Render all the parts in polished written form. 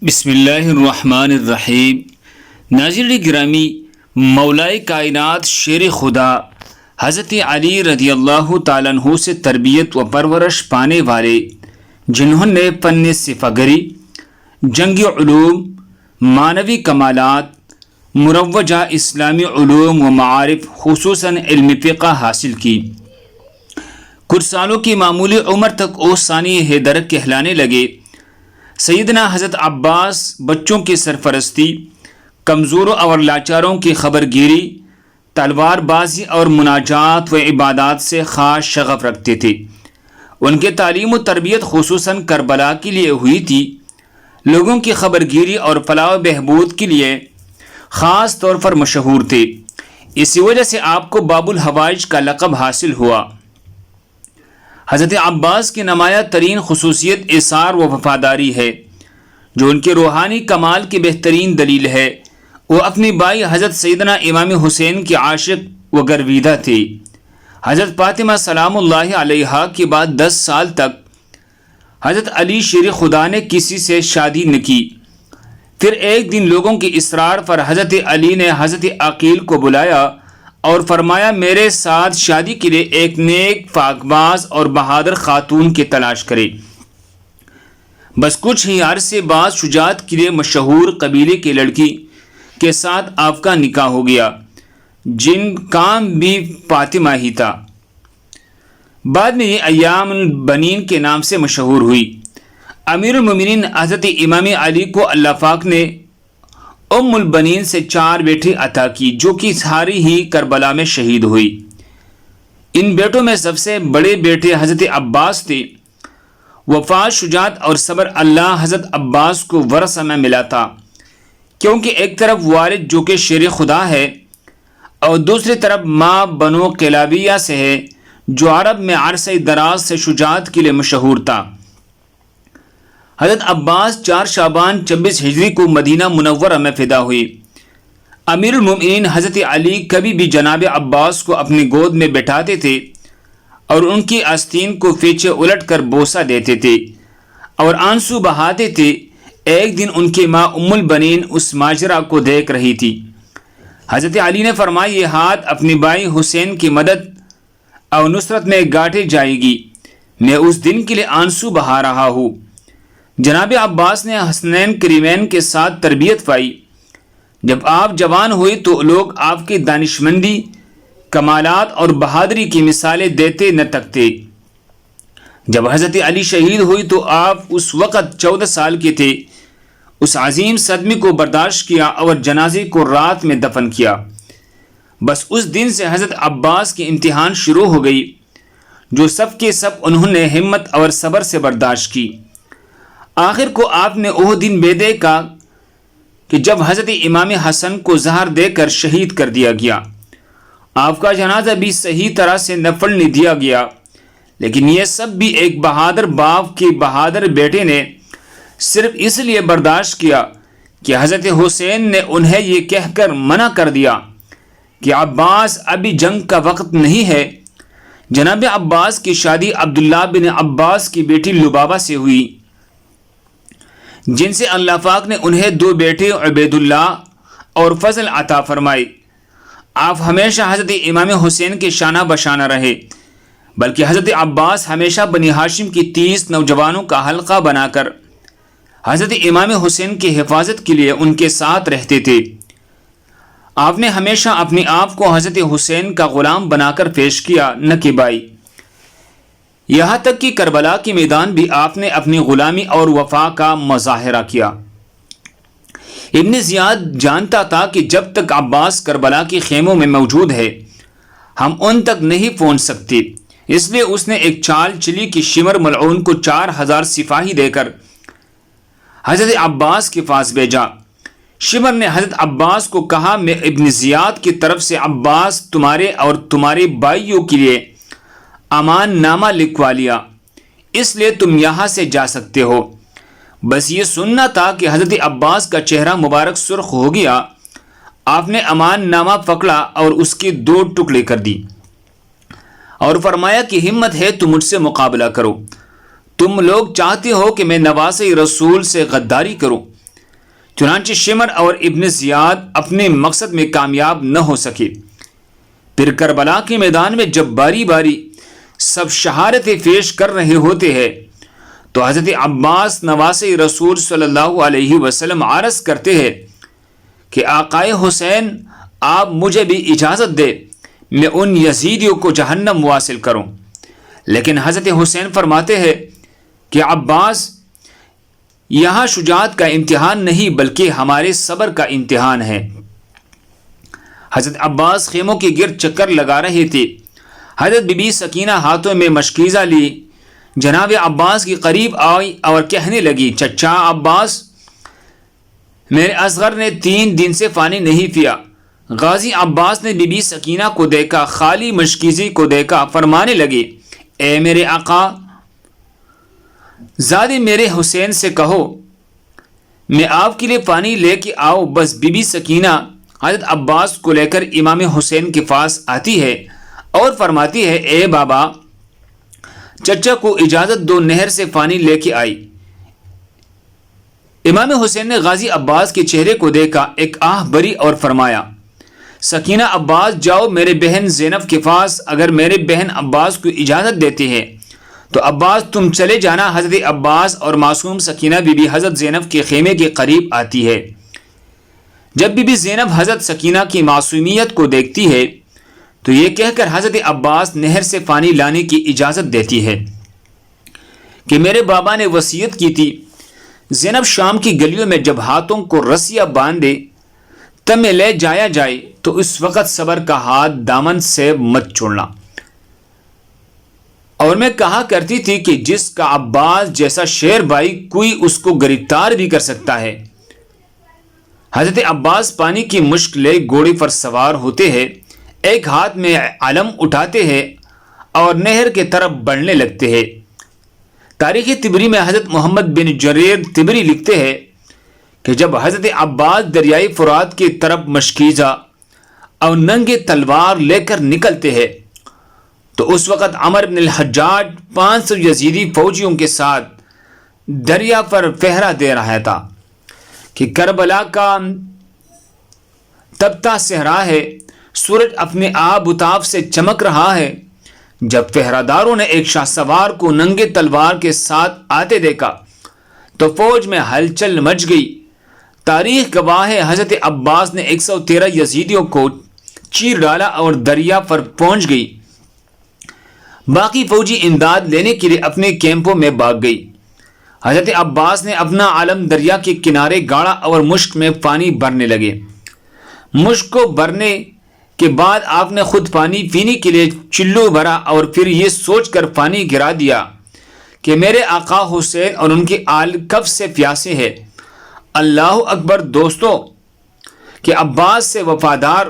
بسم اللہ الرحمن الرحیم۔ ناظرین گرامی، مولائے کائنات شیر خدا حضرت علی رضی اللہ تعالیٰ عنہ سے تربیت و پرورش پانے والے، جنہوں نے فن صفاگری، جنگی علوم، معنوی کمالات، مروجہ اسلامی علوم و معارف خصوصاً علم فقہ حاصل کی، کچھ سالوں کی معمولی عمر تک وہ ثانی حیدر کہلانے لگے۔ سیدنا حضرت عباس بچوں کی سرپرستی، کمزوروں اور لاچاروں کی خبر گیری، تلوار بازی اور مناجات و عبادات سے خاص شغف رکھتے تھے۔ ان کے تعلیم و تربیت خصوصاً کربلا کے لیے ہوئی تھی۔ لوگوں کی خبر گیری اور فلاح و بہبود کے لیے خاص طور پر مشہور تھے۔ اسی وجہ سے آپ کو باب الحوائج کا لقب حاصل ہوا۔ حضرت عباس کی نمایاں ترین خصوصیت ایثار و وفاداری ہے، جو ان کے روحانی کمال کی بہترین دلیل ہے۔ وہ اپنی بائی حضرت سیدنا امام حسین کے عاشق و گرویدہ تھے۔ حضرت فاطمہ سلام اللہ علیہا کے بعد 10 سال تک حضرت علی شیر خدا نے کسی سے شادی نہ کی۔ پھر ایک دن لوگوں کے اصرار پر حضرت علی نے حضرت عقیل کو بلایا اور فرمایا، میرے ساتھ شادی کے لیے ایک نیک، پاکباز اور بہادر خاتون کی تلاش کرے۔ بس کچھ ہی عرصے بعد شجاعت کے لیے مشہور قبیلے کی لڑکی کے ساتھ آپ کا نکاح ہو گیا، جن کام بھی فاطمہ ہی تھا۔ بعد میں یہ ایام البنین کے نام سے مشہور ہوئی۔ امیر المومنین حضرت امام علی کو اللہ پاک نے ام البنین سے 4 بیٹے عطا کی، جو کہ ساری ہی کربلا میں شہید ہوئی۔ ان بیٹوں میں سب سے بڑے بیٹے حضرت عباس تھے۔ وفات، شجاعت اور صبر اللہ حضرت عباس کو ورثہ میں ملا تھا، کیونکہ ایک طرف والد جو کہ شیر خدا ہے اور دوسری طرف ماں بنو قلابیہ سے ہے، جو عرب میں عرصہ دراز سے شجاعت کے لیے مشہور تھا۔ حضرت عباس 4 شعبان 26 ہجری کو مدینہ منورہ میں پیدا ہوئے۔ امیر المومنین حضرت علی کبھی بھی جناب عباس کو اپنی گود میں بٹھاتے تھے اور ان کی آستین کو پیچھے الٹ کر بوسہ دیتے تھے اور آنسو بہاتے تھے۔ ایک دن ان کی ماں ام البنین اس ماجرا کو دیکھ رہی تھی۔ حضرت علی نے فرمایا، یہ ہاتھ اپنی بھائی حسین کی مدد اور نصرت میں گاٹے جائے گی، میں اس دن کے لیے آنسو بہا رہا ہوں۔ جناب عباس نے حسنین کریمین کے ساتھ تربیت پائی۔ جب آپ جوان ہوئے تو لوگ آپ کی دانشمندی، کمالات اور بہادری کی مثالیں دیتے نہ تکتے۔ جب حضرت علی شہید ہوئی تو آپ اس وقت 14 سال کے تھے۔ اس عظیم صدمے کو برداشت کیا اور جنازے کو رات میں دفن کیا۔ بس اس دن سے حضرت عباس کی امتحان شروع ہو گئی، جو سب کے سب انہوں نے ہمت اور صبر سے برداشت کی۔ آخر کو آپ نے وہ دن بھی دیکھا کہ جب حضرت امام حسن کو زہر دے کر شہید کر دیا گیا۔ آپ کا جنازہ بھی صحیح طرح سے نفل نہیں دیا گیا، لیکن یہ سب بھی ایک بہادر باپ کے بہادر بیٹے نے صرف اس لیے برداشت کیا کہ حضرت حسین نے انہیں یہ کہہ کر منع کر دیا کہ عباس ابھی جنگ کا وقت نہیں ہے۔ جناب عباس کی شادی عبداللہ بن عباس کی بیٹی لبابہ سے ہوئی، جن سے اللہ پاک نے انہیں 2 بیٹے عبید اللہ اور فضل عطا فرمائے۔ آپ ہمیشہ حضرت امام حسین کے شانہ بشانہ رہے، بلکہ حضرت عباس ہمیشہ بنی ہاشم کی 30 نوجوانوں کا حلقہ بنا کر حضرت امام حسین کی حفاظت کے لیے ان کے ساتھ رہتے تھے۔ آپ نے ہمیشہ اپنے آپ کو حضرت حسین کا غلام بنا کر پیش کیا، نہ کہ بھائی۔ یہاں تک کہ کربلا کے میدان بھی آپ نے اپنی غلامی اور وفا کا مظاہرہ کیا۔ ابن زیاد جانتا تھا کہ جب تک عباس کربلا کے خیموں میں موجود ہے، ہم ان تک نہیں پہنچ سکتے۔ اس لیے اس نے ایک چال چلی کہ شمر ملعون کو 4000 سپاہی دے کر حضرت عباس کے پاس بھیجا۔ شمر نے حضرت عباس کو کہا، میں ابن زیاد کی طرف سے عباس تمہارے اور تمہارے بھائیوں کے لیے امان نامہ لکھوا لیا، اس لیے تم یہاں سے جا سکتے ہو۔ بس یہ سننا تھا کہ حضرت عباس کا چہرہ مبارک سرخ ہو گیا۔ آپ نے امان نامہ پکڑا اور اس کے 2 ٹکڑے کر دی اور فرمایا کہ ہمت ہے تو مجھ سے مقابلہ کرو۔ تم لوگ چاہتے ہو کہ میں نواسے رسول سے غداری کروں، چنانچہ شمر اور ابن زیاد اپنے مقصد میں کامیاب نہ ہو سکے۔ پھر کربلا کے میدان میں جب باری باری سب شہادتیں پیش کر رہے ہوتے ہیں تو حضرت عباس نواسے رسول صلی اللہ علیہ وسلم عرض کرتے ہیں کہ آقائے حسین، آپ مجھے بھی اجازت دے میں ان یزیدیوں کو جہنم واصل کروں۔ لیکن حضرت حسین فرماتے ہیں کہ عباس، یہاں شجاعت کا امتحان نہیں بلکہ ہمارے صبر کا امتحان ہے۔ حضرت عباس خیموں کے گرد چکر لگا رہے تھے۔ حضرت بی بی سکینہ ہاتھوں میں مشکیزہ لی جناب عباس کے قریب آئی اور کہنے لگی، چچا عباس، میرے اصغر نے 3 دن سے پانی نہیں پیا۔ غازی عباس نے بی بی سکینہ کو دیکھا، خالی مشکیزی کو دیکھا، فرمانے لگے، اے میرے آقا زادے میرے حسین سے کہو میں آپ کے لیے پانی لے کے آؤ۔ بس بی بی سکینہ حضرت عباس کو لے کر امام حسین کے پاس آتی ہے اور فرماتی ہے، اے بابا، چچا کو اجازت دو، نہر سے پانی لے کے آئی۔ امام حسین نے غازی عباس کے چہرے کو دیکھا، ایک آہ بری اور فرمایا، سکینہ عباس جاؤ میرے بہن زینب کے پاس، اگر میرے بہن عباس کو اجازت دیتے ہیں تو عباس تم چلے جانا۔ حضرت عباس اور معصوم سکینہ بی بی حضرت زینب کے خیمے کے قریب آتی ہے۔ جب بی بی زینب حضرت سکینہ کی معصومیت کو دیکھتی ہے تو یہ کہہ کر حضرت عباس نہر سے پانی لانے کی اجازت دیتی ہے کہ میرے بابا نے وصیت کی تھی زینب شام کی گلیوں میں جب ہاتھوں کو رسیاں باندھے تب میں لے جایا جائے تو اس وقت صبر کا ہاتھ دامن سے مت چھوڑنا۔ اور میں کہا کرتی تھی کہ جس کا عباس جیسا شیر بھائی کوئی اس کو گرفتار بھی کر سکتا ہے۔ حضرت عباس پانی کی مشک لے گھوڑے پر سوار ہوتے ہیں، ایک ہاتھ میں علم اٹھاتے ہیں اور نہر کے طرف بڑھنے لگتے ہیں۔ تاریخ طبری میں حضرت محمد بن جریر طبری لکھتے ہیں کہ جب حضرت عباس دریائے فرات کی طرف مشکیزہ اور ننگے تلوار لے کر نکلتے ہیں تو اس وقت عمر بن الحجاج 500 یزیدی فوجیوں کے ساتھ دریا پر پہرا دے رہا تھا کہ کربلا کا تپتا صحرا ہے، سورج اپنے آب و تاب سے چمک رہا ہے۔ جب پہرہ داروں نے ایک شاہ سوار کو ننگے تلوار کے ساتھ آتے دیکھا تو فوج میں ہلچل مچ گئی۔ تاریخ گواہ ہے حضرت عباس نے 113 یزیدیوں کو چیر ڈالا اور دریا پر پہنچ گئی۔ باقی فوجی امداد لینے کے لیے اپنے کیمپوں میں بھاگ گئی۔ حضرت عباس نے اپنا علم دریا کے کنارے گاڑا اور مشک میں پانی بھرنے لگے۔ مشک کو بھرنے کے بعد آپ نے خود پانی پینے کے لیے چلو بھرا اور پھر یہ سوچ کر پانی گرا دیا کہ میرے آقا حسین اور ان کے آل کب سے پیاسے ہیں۔ اللہ اکبر دوستو، کہ عباس سے وفادار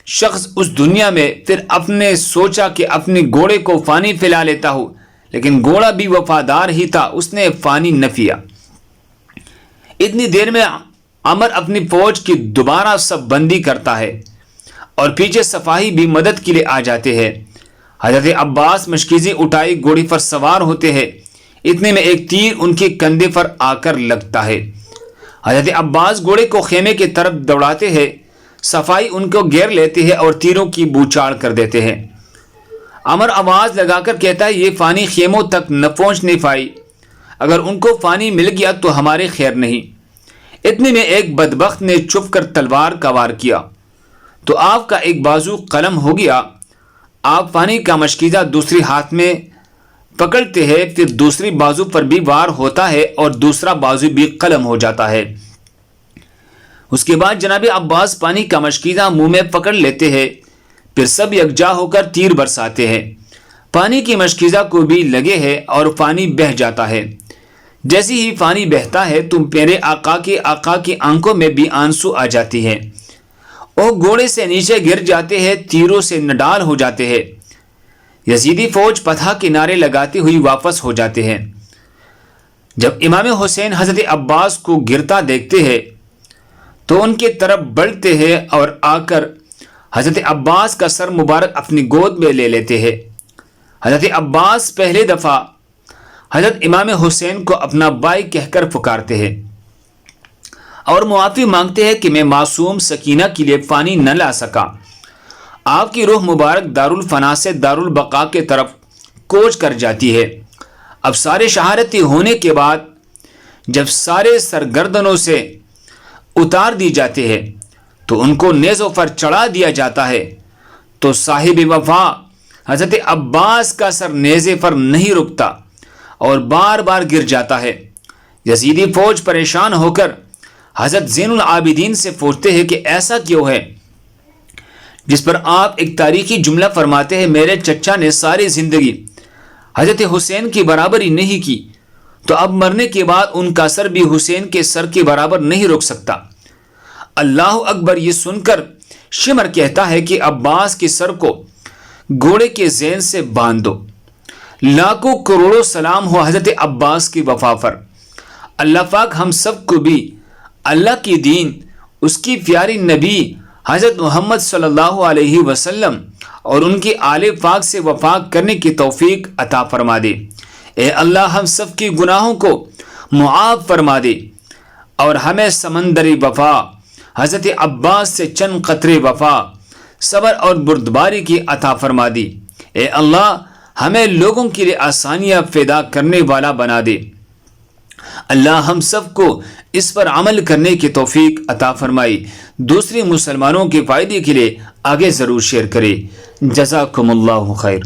شخص اس دنیا میں، پھر اپنے سوچا کہ اپنے گھوڑے کو پانی پلا لیتا ہوں، لیکن گھوڑا بھی وفادار ہی تھا، اس نے پانی نہ پیا۔ اتنی دیر میں عمر اپنی فوج کی دوبارہ سب بندی کرتا ہے اور پیچھے سپاہی بھی مدد کے لیے آ جاتے ہیں۔ حضرت عباس مشکیزی اٹھائے گھوڑے پر سوار ہوتے ہیں، اتنے میں ایک تیر ان کے کندھے پر آ کر لگتا ہے۔ حضرت عباس گھوڑے کو خیمے کی طرف دوڑاتے ہیں، صفائی ان کو گھیر لیتے ہیں اور تیروں کی بوچھاڑ کر دیتے ہیں۔ عمر آواز لگا کر کہتا ہے، یہ پانی خیموں تک نہ پہنچنے پائی، اگر ان کو پانی مل گیا تو ہمارے خیر نہیں۔ اتنے میں ایک بدبخت نے چھپ کر تلوار کا وار کیا تو آپ کا ایک بازو قلم ہو گیا۔ آپ پانی کا مشکیزہ دوسری ہاتھ میں پکڑتے ہیں، پھر دوسری بازو پر بھی وار ہوتا ہے اور دوسرا بازو بھی قلم ہو جاتا ہے۔ اس کے بعد جناب عباس پانی کا مشکیزہ منہ میں پکڑ لیتے ہیں، پھر سب یکجا ہو کر تیر برساتے ہیں۔ پانی کی مشکیزہ کو بھی لگے ہے اور پانی بہہ جاتا ہے۔ جیسے ہی پانی بہتا ہے تو میرے آقا کی آنکھوں میں بھی آنسو آ جاتی ہے۔ وہ گھوڑے سے نیچے گر جاتے ہیں، تیروں سے نڈال ہو جاتے ہیں۔ یزیدی فوج پتھا کے نعرے لگاتی ہوئی واپس ہو جاتے ہیں۔ جب امام حسین حضرت عباس کو گرتا دیکھتے ہیں تو ان کی طرف بڑھتے ہیں اور آ کر حضرت عباس کا سر مبارک اپنی گود میں لے لیتے ہیں۔ حضرت عباس پہلے دفعہ حضرت امام حسین کو اپنا بھائی کہہ کر پکارتے ہیں۔ اور معافی مانگتے ہیں کہ میں معصوم سکینہ کے لیے پانی نہ لا سکا۔ آپ کی روح مبارک دارالفنا سے دارالبقا کے طرف کوچ کر جاتی ہے۔ اب سارے شہادتی ہونے کے بعد جب سارے سرگردنوں سے اتار دی جاتے ہیں تو ان کو نیزوں پر چڑھا دیا جاتا ہے، تو صاحب وفا حضرت عباس کا سر نیزے پر نہیں رکتا اور بار بار گر جاتا ہے۔ یزیدی فوج پریشان ہو کر حضرت زین العابدین سے پوچھتے ہیں کہ ایسا کیوں ہے، جس پر آپ ایک تاریخی جملہ فرماتے ہیں، میرے چچا نے ساری زندگی حضرت حسین کی برابری نہیں کی، تو اب مرنے کے بعد ان کا سر بھی حسین کے سر کے برابر نہیں رک سکتا۔ اللہ اکبر یہ سن کر شمر کہتا ہے کہ عباس کے سر کو گھوڑے کے زین سے باندھ دو۔ لاکھوں کروڑوں سلام ہو حضرت عباس کی وفا پر۔ اللہ پاک ہم سب کو بھی اللہ کی دین، اس کی پیاری نبی حضرت محمد صلی اللہ علیہ وسلم اور ان کی آل پاک سے وفا کرنے کی توفیق عطا فرما دے۔ اے اللہ ہم سب کی گناہوں کو معاف فرما دے اور ہمیں سمندری وفا حضرت عباس سے چند قطرے وفا، صبر اور بردباری کی عطا فرما دی۔ اے اللہ ہمیں لوگوں کے لیے آسانیاں پیدا کرنے والا بنا دے۔ اللہ ہم سب کو اس پر عمل کرنے کی توفیق عطا فرمائی۔ دوسرے مسلمانوں کے فائدے کے لیے آگے ضرور شیئر کرے۔ جزاکم اللہ خیر۔